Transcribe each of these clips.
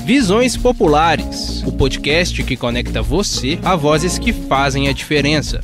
Visões Populares, o podcast que conecta você a vozes que fazem a diferença.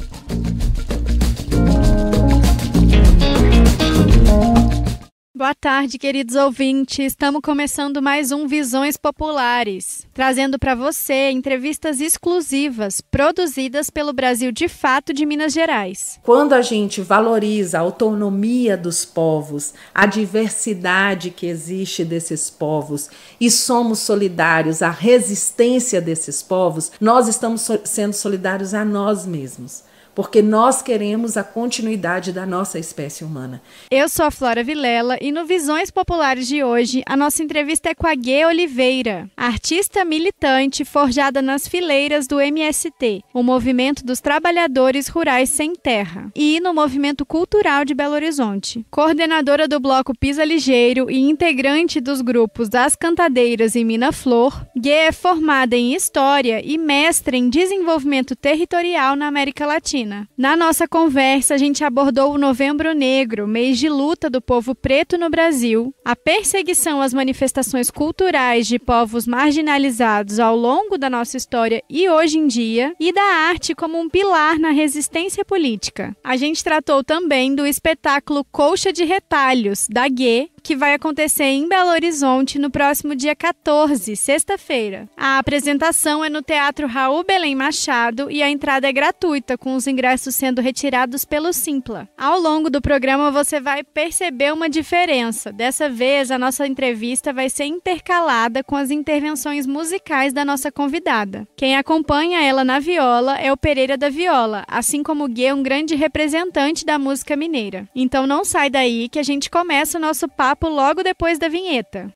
Boa tarde, queridos ouvintes. Estamos começando mais um Visões Populares, trazendo para você entrevistas exclusivas produzidas pelo Brasil de Fato de Minas Gerais. Quando a gente valoriza a autonomia dos povos, a diversidade que existe desses povos e somos solidários à resistência desses povos, nós estamos sendo solidários a nós mesmos. Porque nós queremos a continuidade da nossa espécie humana. Eu sou a Flora Vilela e no Visões Populares de hoje, a nossa entrevista é com a Guê Oliveira, artista militante forjada nas fileiras do MST, o Movimento dos Trabalhadores Rurais Sem Terra, e no Movimento Cultural de Belo Horizonte. Coordenadora do Bloco Pisa Ligeiro e integrante dos grupos das Cantadeiras e Mina Flor, Guê é formada em História e mestre em Desenvolvimento Territorial na América Latina. Na nossa conversa, a gente abordou o Novembro Negro, mês de luta do povo preto no Brasil, a perseguição às manifestações culturais de povos marginalizados ao longo da nossa história e hoje em dia, e da arte como um pilar na resistência política. A gente tratou também do espetáculo Colcha de Retalhos, da Guê, que vai acontecer em Belo Horizonte no próximo dia 14, sexta-feira. A apresentação é no Teatro Raul Belém Machado e a entrada é gratuita, com os ingressos sendo retirados pelo Simpla. Ao longo do programa você vai perceber uma diferença. Dessa vez, a nossa entrevista vai ser intercalada com as intervenções musicais da nossa convidada. Quem acompanha ela na viola é o Pereira da Viola, assim como o Guê é um grande representante da música mineira. Então não sai daí que a gente começa o nosso papo logo depois da vinheta.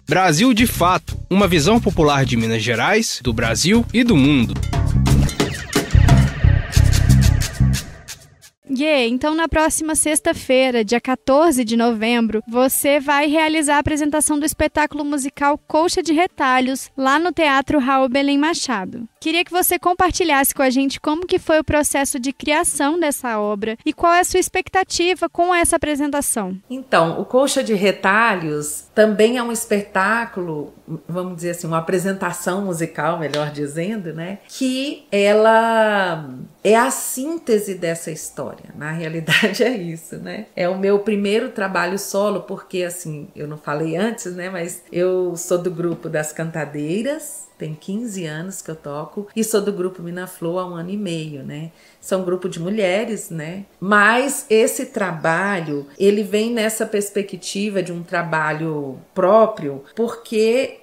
Brasil de Fato, uma visão popular de Minas Gerais, do Brasil e do mundo. Guê, então na próxima sexta-feira, dia 14 de novembro, você vai realizar a apresentação do espetáculo musical Colcha de Retalhos, lá no Teatro Raul Belém Machado. Queria que você compartilhasse com a gente como que foi o processo de criação dessa obra e qual é a sua expectativa com essa apresentação. Então, o Colcha de Retalhos também é um espetáculo, vamos dizer assim, uma apresentação musical, melhor dizendo, né? Que ela é a síntese dessa história. Na realidade é isso, né? É o meu primeiro trabalho solo, porque assim, eu não falei antes, né? Mas eu sou do grupo das Cantadeiras, tem 15 anos que eu toco, e sou do grupo Mina Flor há 1 ano e meio, né? São um grupo de mulheres, né? Mas esse trabalho, ele vem nessa perspectiva de um trabalho próprio, porque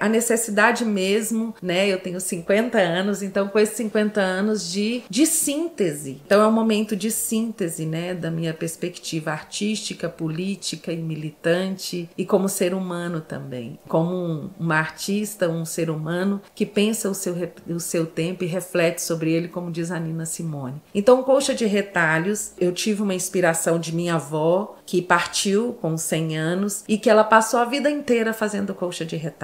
a necessidade mesmo, né? Eu tenho 50 anos, então com esses 50 anos de síntese. Então é um momento de síntese, né? Da minha perspectiva artística, política e militante, e como ser humano também. Como uma artista, um ser humano que pensa o seu tempo e reflete sobre ele, como diz a Nina Simone. Então, Colcha de Retalhos, eu tive uma inspiração de minha avó, que partiu com 100 anos e que ela passou a vida inteira fazendo colcha de retalhos.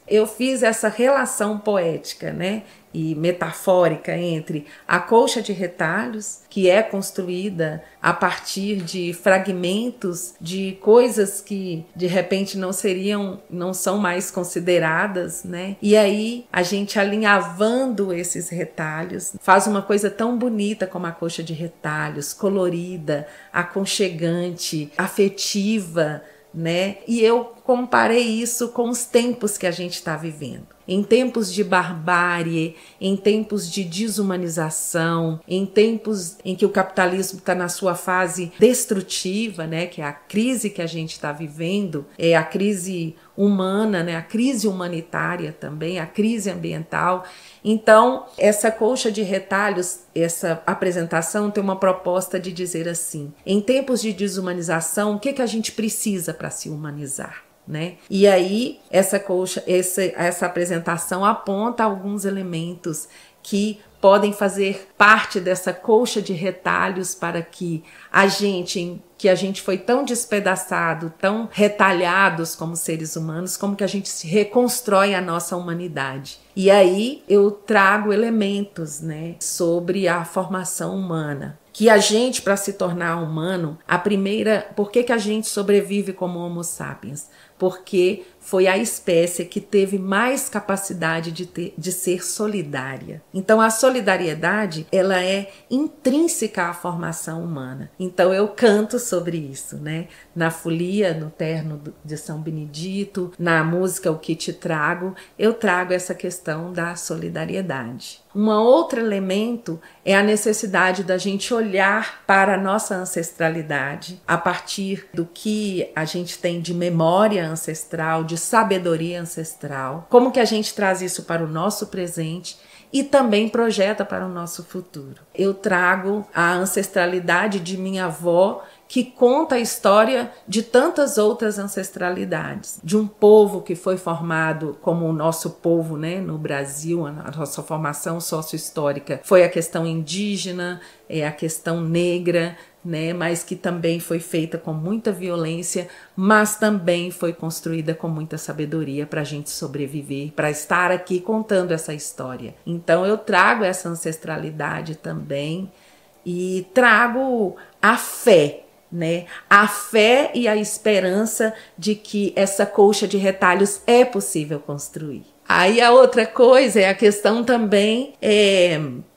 Eu fiz essa relação poética, né, e metafórica entre a colcha de retalhos, que é construída a partir de fragmentos de coisas que de repente não são mais consideradas, né? E aí a gente alinhavando esses retalhos faz uma coisa tão bonita como a colcha de retalhos, colorida, aconchegante, afetiva, né? E eu comparei isso com os tempos que a gente está vivendo. Em tempos de barbárie, em tempos de desumanização, em tempos em que o capitalismo está na sua fase destrutiva, né, que é a crise que a gente está vivendo, é a crise humana, né, a crise humanitária também, a crise ambiental. Então, essa colcha de retalhos, essa apresentação tem uma proposta de dizer assim: em tempos de desumanização, o que a gente precisa para se humanizar? Né? E aí essa apresentação aponta alguns elementos que podem fazer parte dessa colcha de retalhos para que a gente foi tão despedaçado, tão retalhados como seres humanos, como que a gente se reconstrói a nossa humanidade. E aí eu trago elementos, né, sobre a formação humana. Que a gente, para se tornar humano, por que a gente sobrevive como Homo sapiens? porque foi a espécie que teve mais capacidade de ser solidária. Então, a solidariedade, ela é intrínseca à formação humana. Então, eu canto sobre isso, né? Na folia, no terno de São Benedito, na música O Que Te Trago, eu trago essa questão da solidariedade. Um outro elemento é a necessidade da gente olhar para a nossa ancestralidade a partir do que a gente tem de memória ancestral, de sabedoria ancestral, como que a gente traz isso para o nosso presente e também projeta para o nosso futuro. Eu trago a ancestralidade de minha avó, que conta a história de tantas outras ancestralidades, de um povo que foi formado como o nosso povo, né, no Brasil. A nossa formação sociohistórica foi a questão indígena, a questão negra, né, mas que também foi feita com muita violência, mas também foi construída com muita sabedoria para a gente sobreviver, para estar aqui contando essa história. Então eu trago essa ancestralidade também e trago a fé, né? A fé e a esperança de que essa colcha de retalhos é possível construir. Aí a outra coisa é a questão também,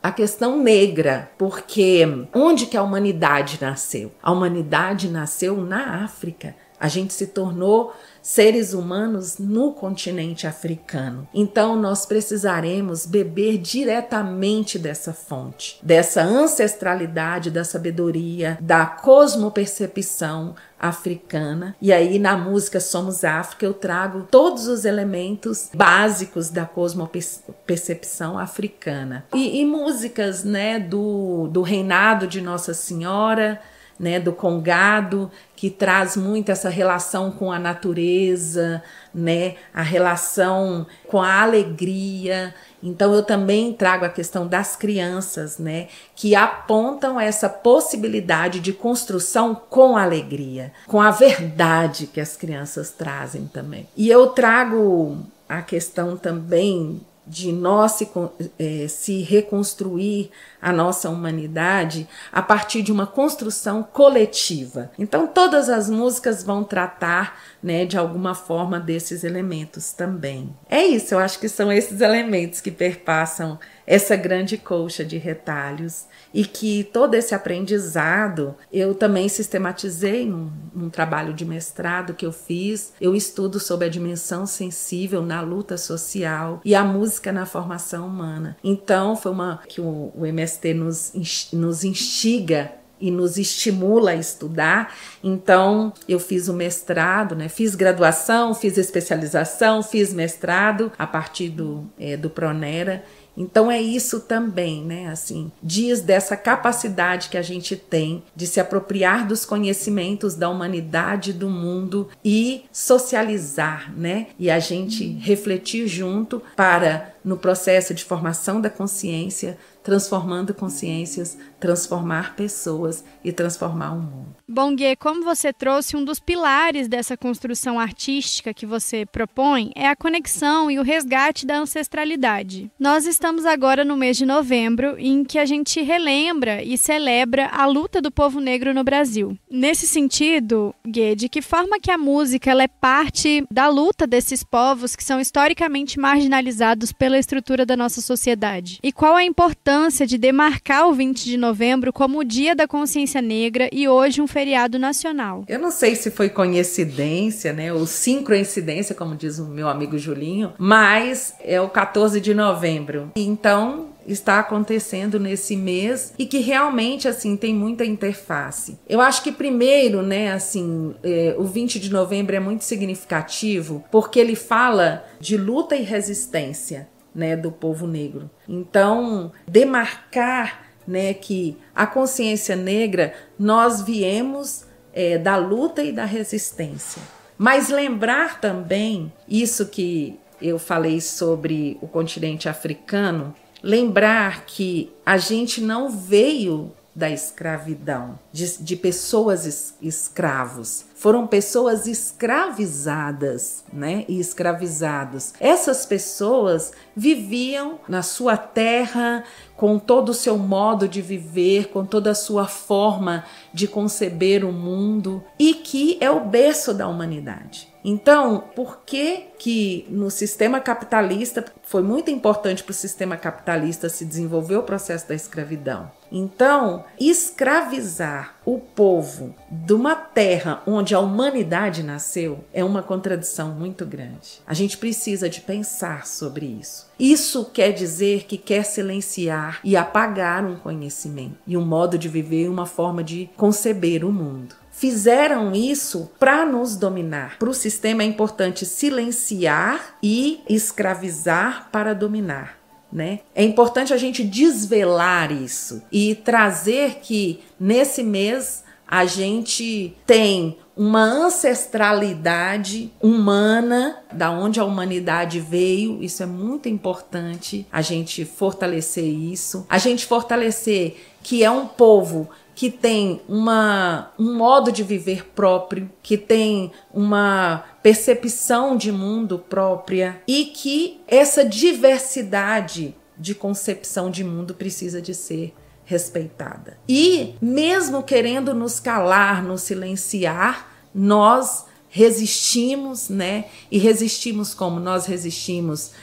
a questão negra, porque onde que a humanidade nasceu? A humanidade nasceu na África. A gente se tornou seres humanos no continente africano. Então nós precisaremos beber diretamente dessa fonte, dessa ancestralidade, da sabedoria, da cosmopercepção africana. E aí na música Somos África eu trago todos os elementos básicos da cosmopercepção africana. E músicas, né, do reinado de Nossa Senhora, né, do Congado, que traz muito essa relação com a natureza, né, a relação com a alegria. Então eu também trago a questão das crianças, né, que apontam essa possibilidade de construção com alegria, com a verdade que as crianças trazem também. E eu trago a questão também de nós se reconstruir a nossa humanidade a partir de uma construção coletiva. Então todas as músicas vão tratar, né, de alguma forma desses elementos também. É isso, eu acho que são esses elementos que perpassam essa grande colcha de retalhos e que todo esse aprendizado eu também sistematizei num trabalho de mestrado que eu fiz. Eu estudo sobre a dimensão sensível na luta social e a música na formação humana. Então foi que o MST nos instiga e nos estimula a estudar. Então eu fiz o mestrado, né? Fiz graduação, fiz especialização, fiz mestrado a partir do Pronera. Então é isso também, né? Assim, diz dessa capacidade que a gente tem de se apropriar dos conhecimentos da humanidade, do mundo e socializar, né? E a gente refletir junto para, no processo de formação da consciência, transformando consciências, transformar pessoas e transformar o mundo. Bom, Gê, como você trouxe, um dos pilares dessa construção artística que você propõe é a conexão e o resgate da ancestralidade. Nós estamos agora no mês de novembro, em que a gente relembra e celebra a luta do povo negro no Brasil. Nesse sentido, Gê, de que forma que a música ela é parte da luta desses povos que são historicamente marginalizados pela estrutura da nossa sociedade? E qual a importância de demarcar o 20 de novembro como o Dia da Consciência Negra e hoje um feriado nacional? Eu não sei se foi coincidência, né, ou sincroincidência, como diz o meu amigo Julinho, mas é o 14 de novembro. Então, está acontecendo nesse mês e que realmente, assim, tem muita interface. Eu acho que primeiro, né, assim, o 20 de novembro é muito significativo porque ele fala de luta e resistência, né, do povo negro. Então, demarcar, né, que a consciência negra, nós viemos da luta e da resistência. Mas lembrar também, isso que eu falei sobre o continente africano, lembrar que a gente não veio da escravidão, de pessoas escravos. foram pessoas escravizadas, né? E escravizados. Essas pessoas viviam na sua terra com todo o seu modo de viver, com toda a sua forma de conceber o mundo e que é o berço da humanidade. Então, por que no sistema capitalista foi muito importante para o sistema capitalista se desenvolver o processo da escravidão? Então, escravizar o povo de uma terra onde a humanidade nasceu é uma contradição muito grande. A gente precisa de pensar sobre isso. Isso quer dizer que quer silenciar e apagar um conhecimento e um modo de viver, uma forma de conceber o mundo. Fizeram isso para nos dominar. Para o sistema é importante silenciar e escravizar para dominar, né? É importante a gente desvelar isso e trazer que nesse mês a gente tem uma ancestralidade humana, da onde a humanidade veio. Isso é muito importante, a gente fortalecer isso. A gente fortalecer que é um povo que tem um modo de viver próprio, que tem uma percepção de mundo própria e que essa diversidade de concepção de mundo precisa de ser respeitada. E mesmo querendo nos calar, nos silenciar, nós resistimos, né? E resistimos como? Nós resistimos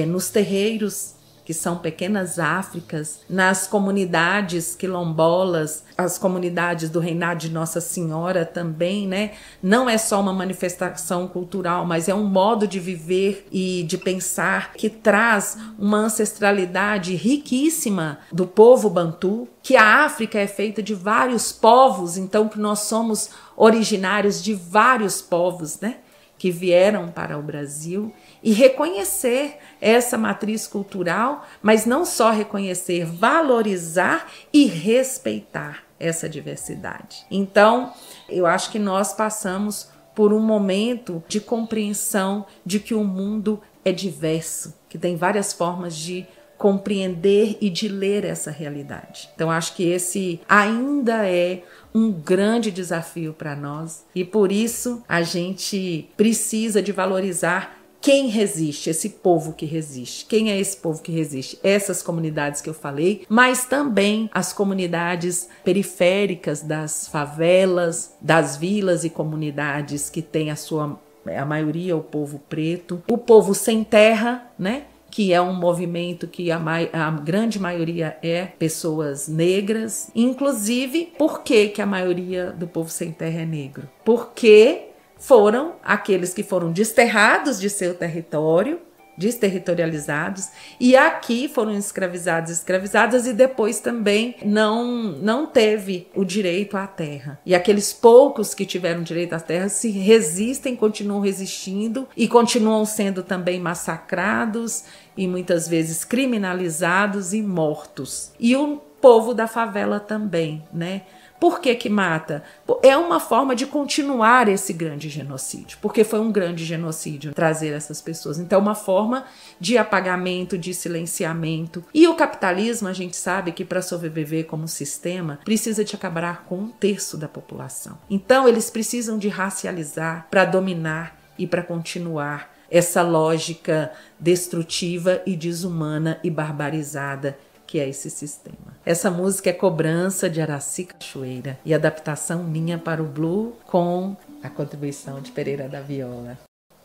nos terreiros, que são pequenas Áfricas, nas comunidades quilombolas, as comunidades do reinado de Nossa Senhora também, né? Não é só uma manifestação cultural, mas é um modo de viver e de pensar que traz uma ancestralidade riquíssima do povo bantu, que a África é feita de vários povos, então que nós somos originários de vários povos, né? Que vieram para o Brasil, e reconhecer essa matriz cultural, mas não só reconhecer, valorizar e respeitar essa diversidade. Então, eu acho que nós passamos por um momento de compreensão de que o mundo é diverso, que tem várias formas de compreender e de ler essa realidade. Então, acho que esse ainda é um grande desafio para nós e por isso a gente precisa de valorizar quem resiste, esse povo que resiste. Quem é esse povo que resiste? Essas comunidades que eu falei, mas também as comunidades periféricas das favelas, das vilas e comunidades que têm a maioria o povo preto, o povo sem terra, né? Que é um movimento que a grande maioria é pessoas negras. Inclusive, por que a maioria do povo sem terra é negro? Porque foram aqueles que foram desterrados de seu território, desterritorializados, e aqui foram escravizadas e depois também não teve o direito à terra. E aqueles poucos que tiveram direito à terra se resistem, continuam resistindo e continuam sendo também massacrados e muitas vezes criminalizados e mortos. E o povo da favela também, né? Por que mata? É uma forma de continuar esse grande genocídio, porque foi um grande genocídio trazer essas pessoas. Então, é uma forma de apagamento, de silenciamento. E o capitalismo, a gente sabe que para sobreviver como sistema, precisa de acabar com 1/3 da população. Então, eles precisam de racializar para dominar e para continuar essa lógica destrutiva e desumana e barbarizada que é esse sistema. Essa música é Cobrança, de Araci Cachoeira, e adaptação minha para o Blue com a contribuição de Pereira da Viola.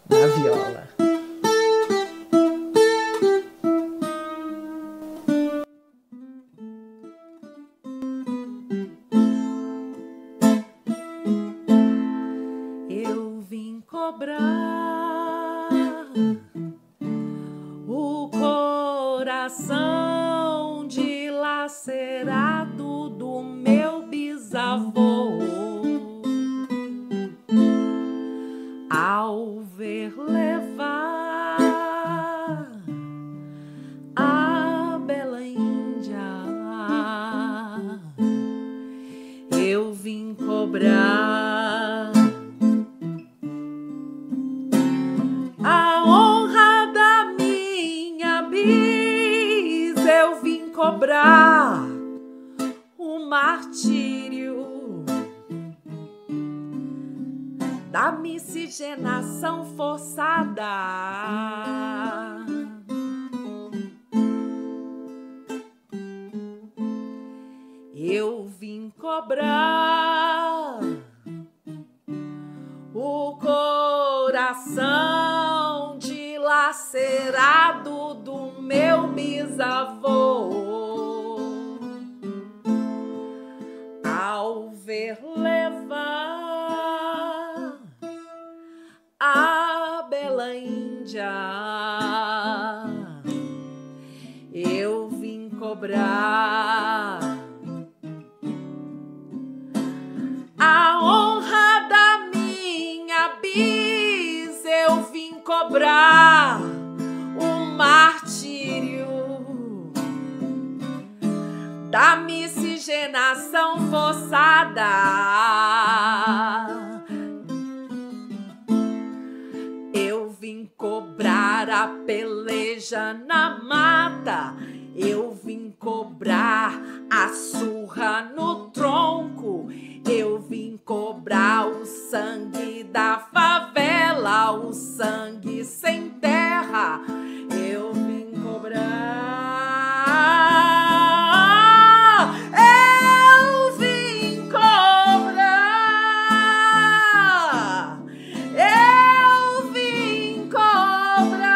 Na viola. Eu vim cobrar o coração dilacerado do meu bisavô ao ver levar a bela Índia. Eu vim cobrar a honra da minha bis, eu vim cobrar o martírio miscigenação forçada. Eu vim cobrar o coração dilacerado do meu bisavô, ao ver levar a bela Índia. Eu vim cobrar a honra da minha bis, eu vim cobrar o martírio da miscigenação forçada. Eu vim cobrar a peleja na mata, eu vim cobrar a surra no tronco, eu vim cobrar o sangue da favela, o sangue sem terra. Eu vim cobrar, eu vim cobrar, eu vim cobrar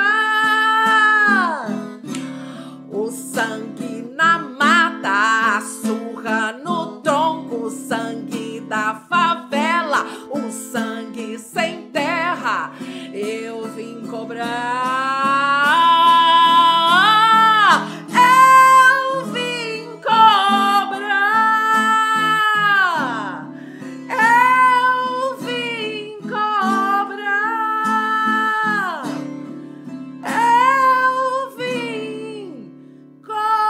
o sangue na mata, a surra no tronco, o sangue da favela, o sangue sem terra. Eu vim cobrar, eu vim cobrar, eu vim cobrar, eu vim cobrar.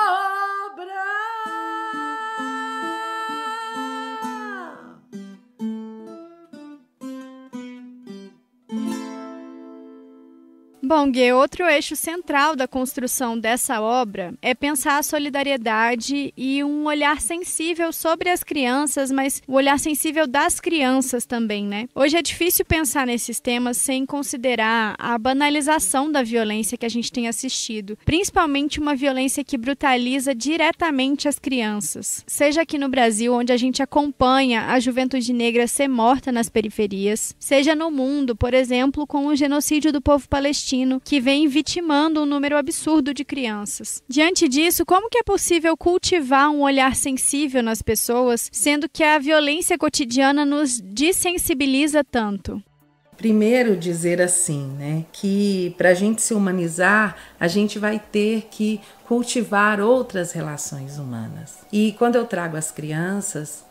Bom, Gê, outro eixo central da construção dessa obra é pensar a solidariedade e um olhar sensível sobre as crianças, mas o olhar sensível das crianças também, né? Hoje é difícil pensar nesses temas sem considerar a banalização da violência que a gente tem assistido, principalmente uma violência que brutaliza diretamente as crianças. Seja aqui no Brasil, onde a gente acompanha a juventude negra ser morta nas periferias, seja no mundo, por exemplo, com o genocídio do povo palestino, que vem vitimando um número absurdo de crianças. Diante disso, como que é possível cultivar um olhar sensível nas pessoas, sendo que a violência cotidiana nos desensibiliza tanto? Primeiro dizer assim, né, que para a gente se humanizar, a gente vai ter que cultivar outras relações humanas. E quando eu trago as crianças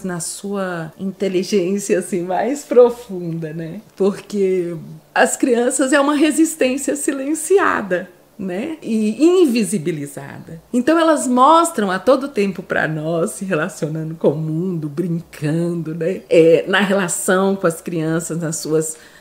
na sua inteligência assim, mais profunda, né? Porque as crianças é uma resistência silenciada, né? E invisibilizada. Então elas mostram a todo tempo para nós, se relacionando com o mundo, brincando, né? Na relação com as crianças,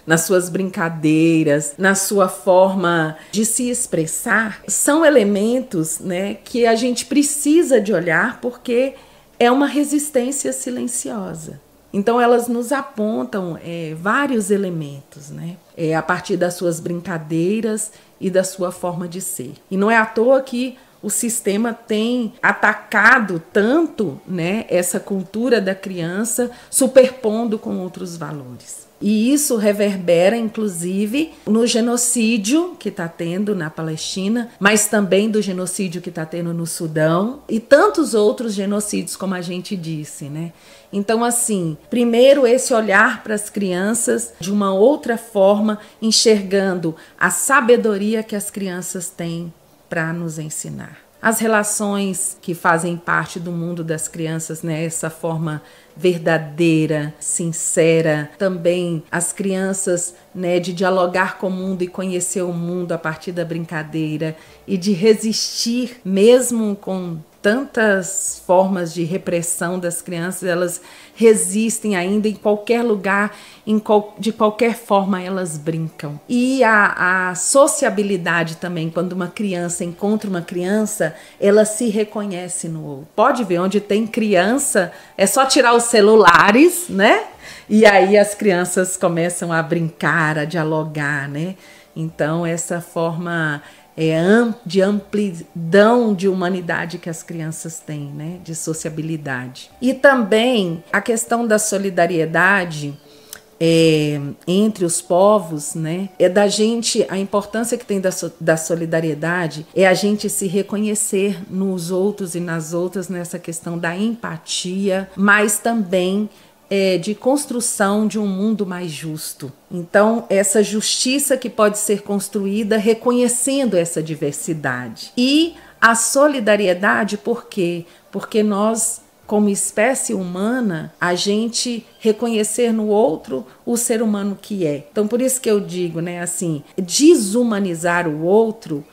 nas suas brincadeiras, na sua forma de se expressar, são elementos, né, que a gente precisa de olhar porque é uma resistência silenciosa. Então elas nos apontam vários elementos, né, a partir das suas brincadeiras e da sua forma de ser. E não é à toa que o sistema tem atacado tanto, né, essa cultura da criança, superpondo com outros valores. E isso reverbera, inclusive, no genocídio que está tendo na Palestina, mas também do genocídio que está tendo no Sudão e tantos outros genocídios, como a gente disse, né? Então, assim, primeiro esse olhar para as crianças de uma outra forma, enxergando a sabedoria que as crianças têm para nos ensinar. As relações que fazem parte do mundo das crianças, né? Essa forma verdadeira, sincera, também as crianças, né, de dialogar com o mundo e conhecer o mundo a partir da brincadeira e de resistir mesmo com tantas formas de repressão das crianças, elas resistem ainda em qualquer lugar, de qualquer forma elas brincam. E a sociabilidade também, quando uma criança encontra uma criança, ela se reconhece no outro. Pode ver, onde tem criança, é só tirar os celulares, né? E aí as crianças começam a brincar, a dialogar, né? Então, essa forma de amplidão de humanidade que as crianças têm, né? De sociabilidade. E também a questão da solidariedade entre os povos, né? Da gente, a importância que tem da solidariedade é a gente se reconhecer nos outros e nas outras nessa questão da empatia, mas também de construção de um mundo mais justo. Então, essa justiça que pode ser construída reconhecendo essa diversidade. E a solidariedade, por quê? Porque nós, como espécie humana, a gente reconhecer no outro o ser humano que é. Então, por isso que eu digo, né, assim, desumanizar o outro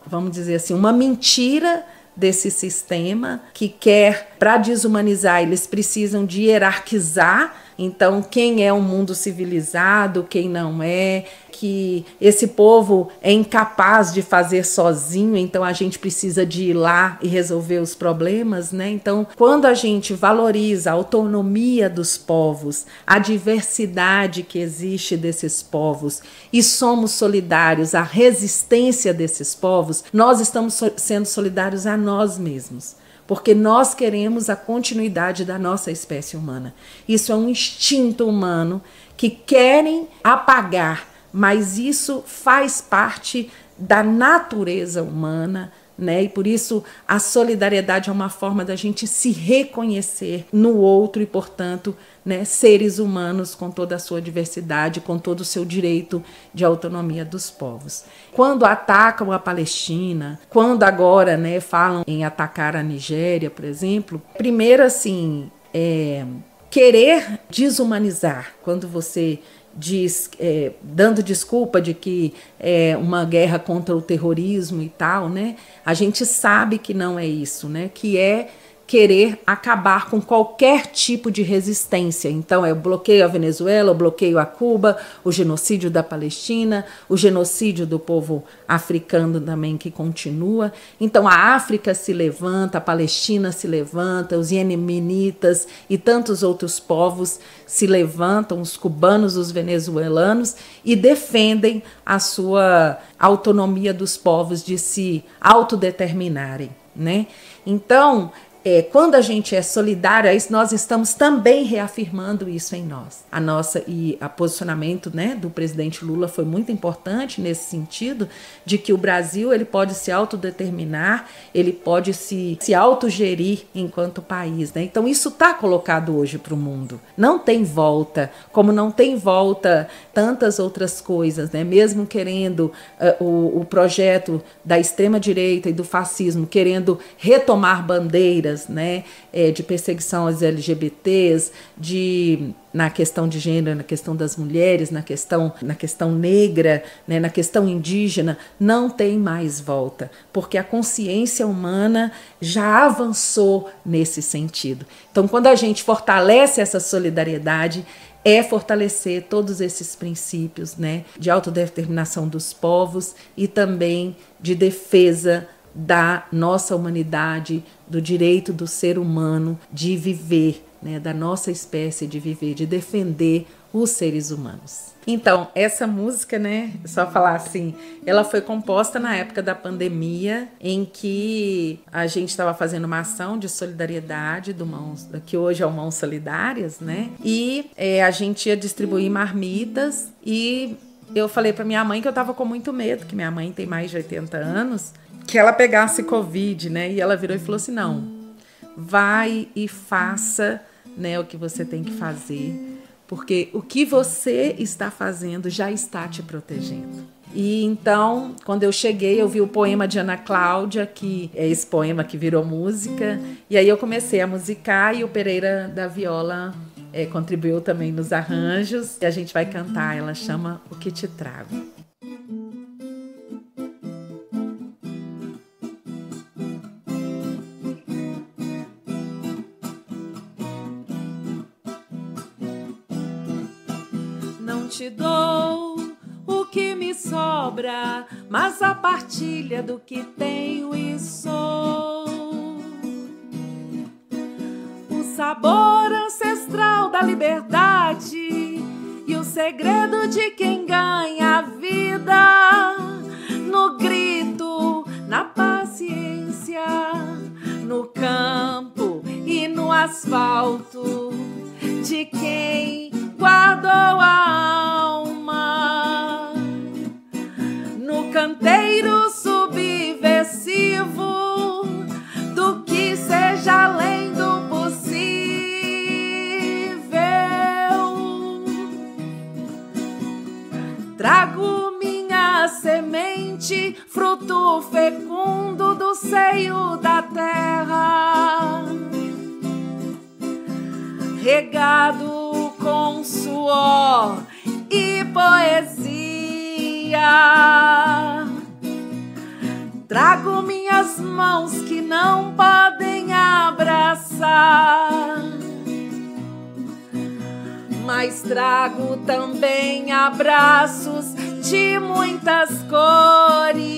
vamos dizer assim, uma mentira desse sistema que quer, para desumanizar, eles precisam de hierarquizar. Então, quem é um mundo civilizado, quem não é, que esse povo é incapaz de fazer sozinho, então a gente precisa de ir lá e resolver os problemas, né? Então, quando a gente valoriza a autonomia dos povos, a diversidade que existe desses povos e somos solidários à resistência desses povos, nós estamos sendo solidários a nós mesmos. Porque nós queremos a continuidade da nossa espécie humana. Isso é um instinto humano que querem apagar, mas isso faz parte da natureza humana, né? E por isso a solidariedade é uma forma da gente se reconhecer no outro e, portanto, né, seres humanos com toda a sua diversidade, com todo o seu direito de autonomia dos povos. Quando atacam a Palestina, quando agora, né, falam em atacar a Nigéria, por exemplo, primeiro assim, querer desumanizar, quando você diz, dando desculpa de que é uma guerra contra o terrorismo e tal, né? A gente sabe que não é isso, né? Que é querer acabar com qualquer tipo de resistência. Então, é o bloqueio à Venezuela, o bloqueio a Cuba, o genocídio da Palestina, o genocídio do povo africano também que continua. Então, a África se levanta, a Palestina se levanta, os iemenitas e tantos outros povos se levantam, os cubanos, os venezuelanos, e defendem a sua autonomia dos povos de se autodeterminarem, né? Então, quando a gente é solidário, nós estamos também reafirmando isso em nós. O posicionamento, né, do presidente Lula foi muito importante nesse sentido, de que o Brasil ele pode se autodeterminar, ele pode se autogerir enquanto país, né? Então isso está colocado hoje para o mundo. Não tem volta, como não tem volta tantas outras coisas, né? Mesmo querendo o projeto da extrema-direita e do fascismo, querendo retomar bandeiras, né, de perseguição aos LGBTs, na questão de gênero, na questão das mulheres, na questão negra, né, na questão indígena, não tem mais volta, porque a consciência humana já avançou nesse sentido. Então, quando a gente fortalece essa solidariedade, fortalecer todos esses princípios, né, de autodeterminação dos povos e também de defesa da nossa humanidade, do direito do ser humano de viver, né, da nossa espécie de viver, de defender os seres humanos. Então, essa música, né, só falar assim, ela foi composta na época da pandemia, em que a gente estava fazendo uma ação de solidariedade, que hoje é o Mãos Solidárias, né, e a gente ia distribuir marmitas, e eu falei para minha mãe que eu estava com muito medo, que minha mãe tem mais de 80 anos, que ela pegasse Covid, né? E ela virou e falou assim, não, vai e faça, né, o que você tem que fazer, porque o que você está fazendo já está te protegendo. E então, quando eu cheguei, eu vi o poema de Ana Cláudia, que é esse poema que virou música, e aí eu comecei a musicar e o Pereira da Viola contribuiu também nos arranjos, e a gente vai cantar, ela chama O Que Te Trago. Te dou o que me sobra, mas a partilha do que tenho e sou. O sabor ancestral da liberdade e o segredo de quem ganha a vida no grito, na paciência, no campo e no asfalto de quem guardou a alma, no canteiro subversivo do que seja além do possível. Trago minha semente, fruto fecundo do seio da terra, regado com suor e poesia. Trago minhas mãos que não podem abraçar, mas trago também abraços de muitas cores.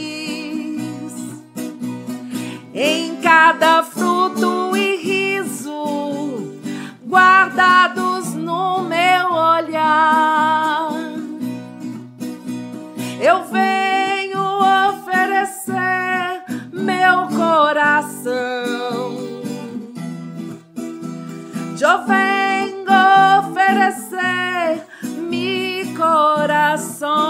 Em cada fruto e riso guardados no meu olhar, eu venho oferecer meu coração. Eu venho oferecer meu coração.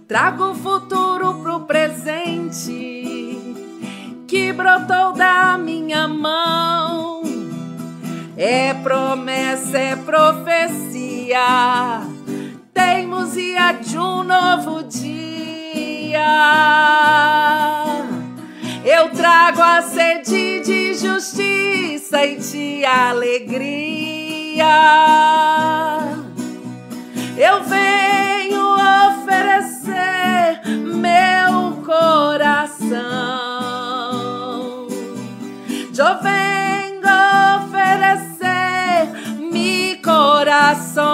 Trago o futuro pro presente que brotou da minha mão. É promessa, é profecia, teimosia de um novo dia. Eu trago a sede de justiça e de alegria. Eu venho oferecer meu coração. Eu venho oferecer meu coração.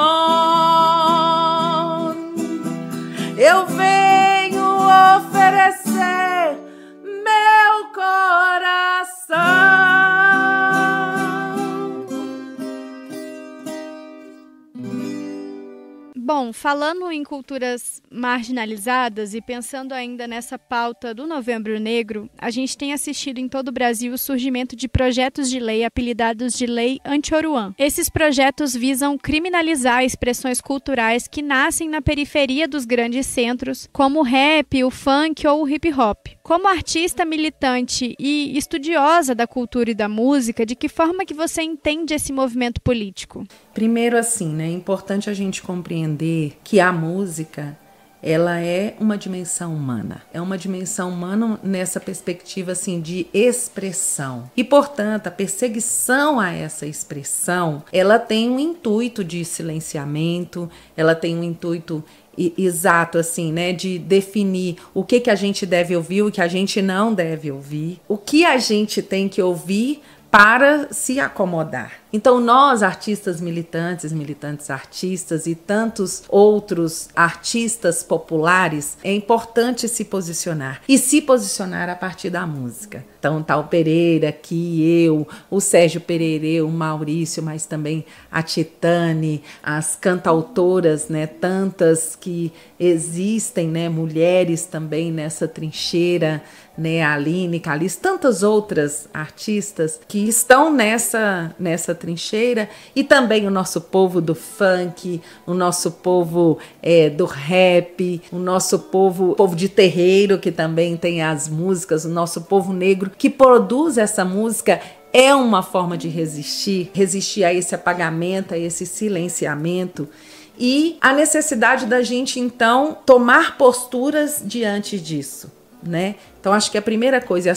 Eu venho oferecer meu coração. Bom, falando em culturas marginalizadas e pensando ainda nessa pauta do Novembro Negro, a gente tem assistido em todo o Brasil o surgimento de projetos de lei apelidados de Lei Anti-Oruan. Esses projetos visam criminalizar expressões culturais que nascem na periferia dos grandes centros, como o rap, o funk ou o hip hop. Como artista militante e estudiosa da cultura e da música, de que forma que você entende esse movimento político? Primeiro, assim, né, é importante a gente compreender que a música, ela é uma dimensão humana. É uma dimensão humana nessa perspectiva, assim, de expressão. E, portanto, a perseguição a essa expressão, ela tem um intuito de silenciamento, ela tem um intuito exato, assim, né, de definir o que a gente deve ouvir, o que a gente não deve ouvir, o que a gente tem que ouvir para se acomodar. Então nós, artistas militantes artistas e tantos outros artistas populares, é importante se posicionar e se posicionar a partir da música. Então tá o Pereira aqui, eu, o Sérgio Pererê, o Maurício, mas também a Titane, as cantautoras, né, tantas que existem, né, mulheres também nessa trincheira, né, a Aline, Calice, tantas outras artistas que estão nessa trincheira, e também o nosso povo do funk, o nosso povo do rap, o nosso povo de terreiro, que também tem as músicas, o nosso povo negro que produz essa música. É uma forma de resistir a esse apagamento, a esse silenciamento, e a necessidade da gente, então, tomar posturas diante disso, né? Então, acho que a primeira coisa é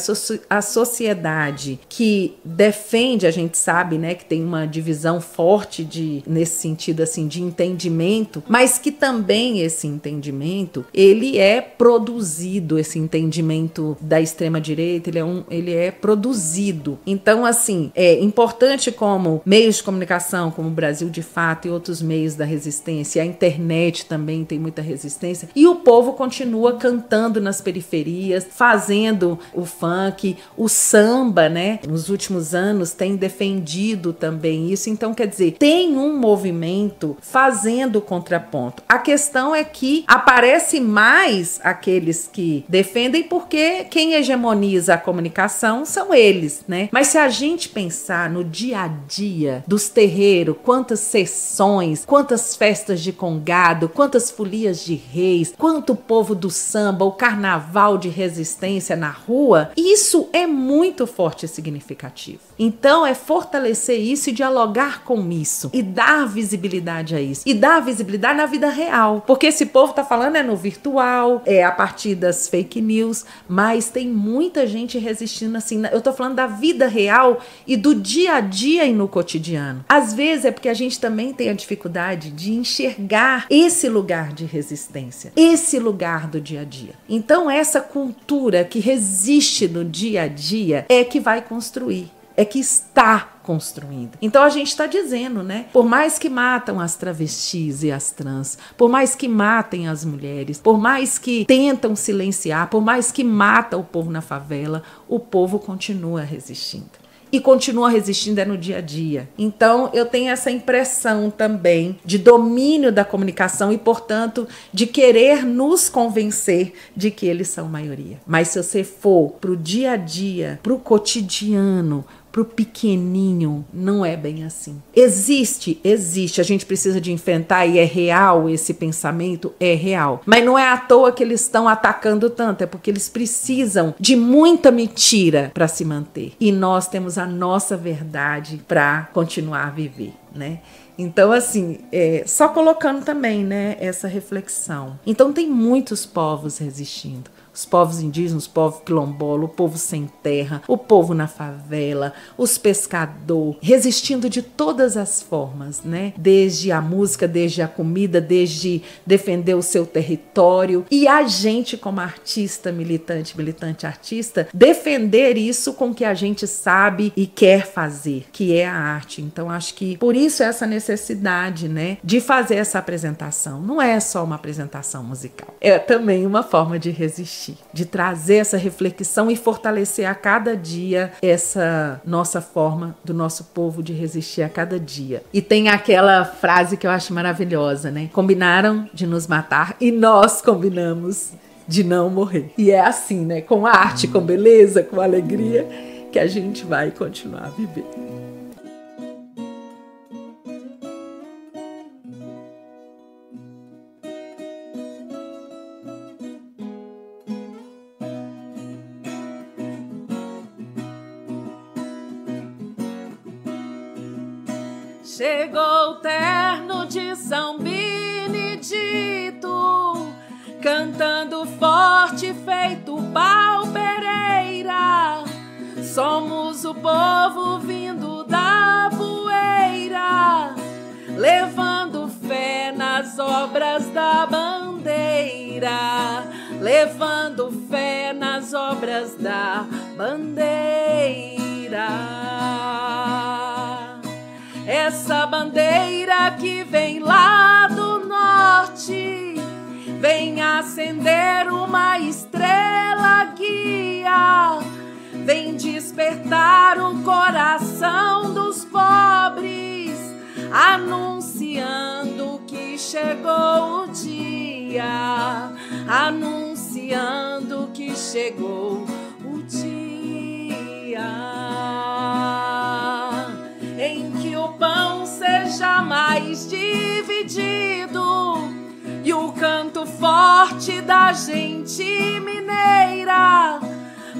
a sociedade que defende, a gente sabe, né, que tem uma divisão forte nesse sentido, assim, de entendimento, mas que também esse entendimento, ele é produzido, esse entendimento da extrema-direita, ele é produzido. Então, assim, é importante como meios de comunicação, como o Brasil de Fato e outros meios da resistência, a internet também tem muita resistência, e o povo continua cantando nas periferias, fazendo o funk, o samba, né? Nos últimos anos tem defendido também isso. Então, quer dizer, tem um movimento fazendo contraponto. A questão é que aparece mais aqueles que defendem porque quem hegemoniza a comunicação são eles, né? Mas se a gente pensar no dia a dia dos terreiros, quantas sessões, quantas festas de congado, quantas folias de reis, quanto povo do samba, o carnaval de resistência na rua, isso é muito forte e significativo. Então é fortalecer isso e dialogar com isso e dar visibilidade a isso e dar visibilidade na vida real, porque esse povo tá falando no virtual, a partir das fake news, mas tem muita gente resistindo assim. Eu tô falando da vida real e do dia a dia e no cotidiano. Às vezes é porque a gente também tem a dificuldade de enxergar esse lugar de resistência, esse lugar do dia a dia. Então essa cultura que resiste no dia a dia é que vai construir, é que está construindo. Então a gente está dizendo, né? Por mais que matam as travestis e as trans, por mais que matem as mulheres, por mais que tentam silenciar, por mais que matam o povo na favela, o povo continua resistindo. E continua resistindo no dia a dia. Então, eu tenho essa impressão também de domínio da comunicação e, portanto, de querer nos convencer de que eles são maioria. Mas se você for pro dia a dia, pro cotidiano, pro pequenininho, não é bem assim. Existe, a gente precisa de enfrentar e é real esse pensamento, é real. Mas não é à toa que eles estão atacando tanto, é porque eles precisam de muita mentira para se manter. E nós temos a nossa verdade para continuar a viver, né? Então, assim, só colocando também, né, essa reflexão. Então, tem muitos povos resistindo. Os povos indígenas, o povo quilombola, o povo sem terra, o povo na favela, os pescadores, resistindo de todas as formas, né? Desde a música, desde a comida, desde defender o seu território. E a gente, como artista, militante artista, defender isso com o que a gente sabe e quer fazer, que é a arte. Então, acho que por isso essa necessidade, né, de fazer essa apresentação. Não é só uma apresentação musical, é também uma forma de resistir, de trazer essa reflexão e fortalecer a cada dia essa nossa forma do nosso povo de resistir a cada dia. E tem aquela frase que eu acho maravilhosa, né? Combinaram de nos matar e nós combinamos de não morrer. E é assim, né? Com arte, com beleza, com alegria, que a gente vai continuar a viver. Chegou o terno de São Benedito, cantando forte feito pau Pereira. Somos o povo vindo da poeira, levando fé nas obras da bandeira, levando fé nas obras da bandeira. Essa bandeira que vem lá do norte, vem acender uma estrela guia, vem despertar o coração dos pobres, anunciando que chegou o dia, anunciando que chegou o dia em que o pão seja mais dividido e o canto forte da gente mineira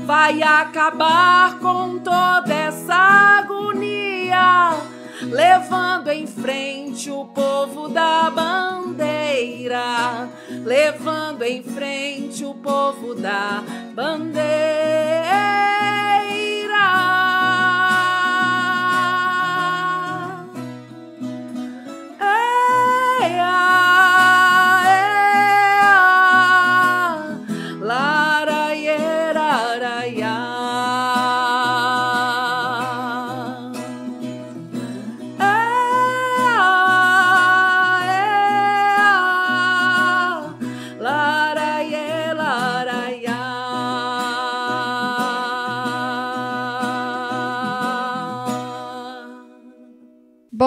vai acabar com toda essa agonia, levando em frente o povo da bandeira, levando em frente o povo da bandeira.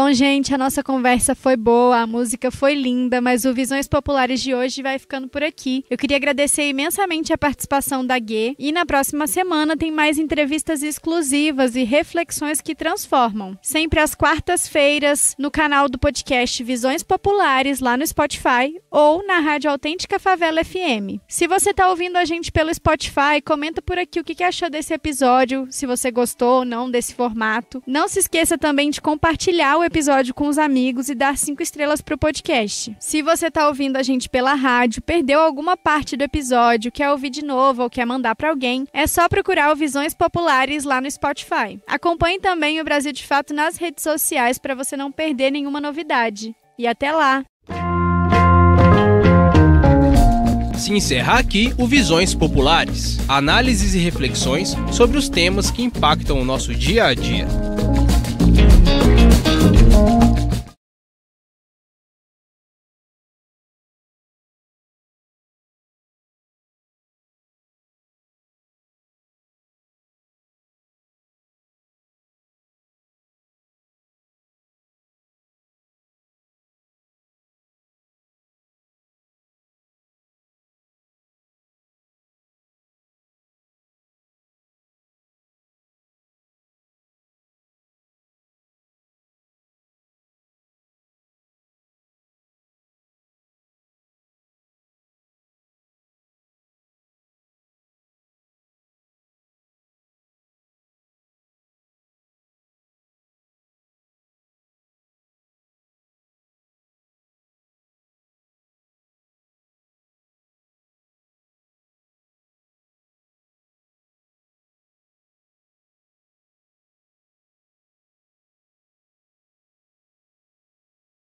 Bom, gente, a nossa conversa foi boa, a música foi linda, mas o Visões Populares de hoje vai ficando por aqui. Eu queria agradecer imensamente a participação da Guê e na próxima semana tem mais entrevistas exclusivas e reflexões que transformam. Sempre às quartas-feiras no canal do podcast Visões Populares lá no Spotify ou na Rádio Autêntica Favela FM. Se você está ouvindo a gente pelo Spotify, comenta por aqui o que achou desse episódio, se você gostou ou não desse formato. Não se esqueça também de compartilhar o episódio com os amigos e dar 5 estrelas pro podcast. Se você tá ouvindo a gente pela rádio, perdeu alguma parte do episódio, quer ouvir de novo ou quer mandar pra alguém, é só procurar o Visões Populares lá no Spotify. Acompanhe também o Brasil de Fato nas redes sociais para você não perder nenhuma novidade. E até lá! Se encerra aqui o Visões Populares, análises e reflexões sobre os temas que impactam o nosso dia a dia.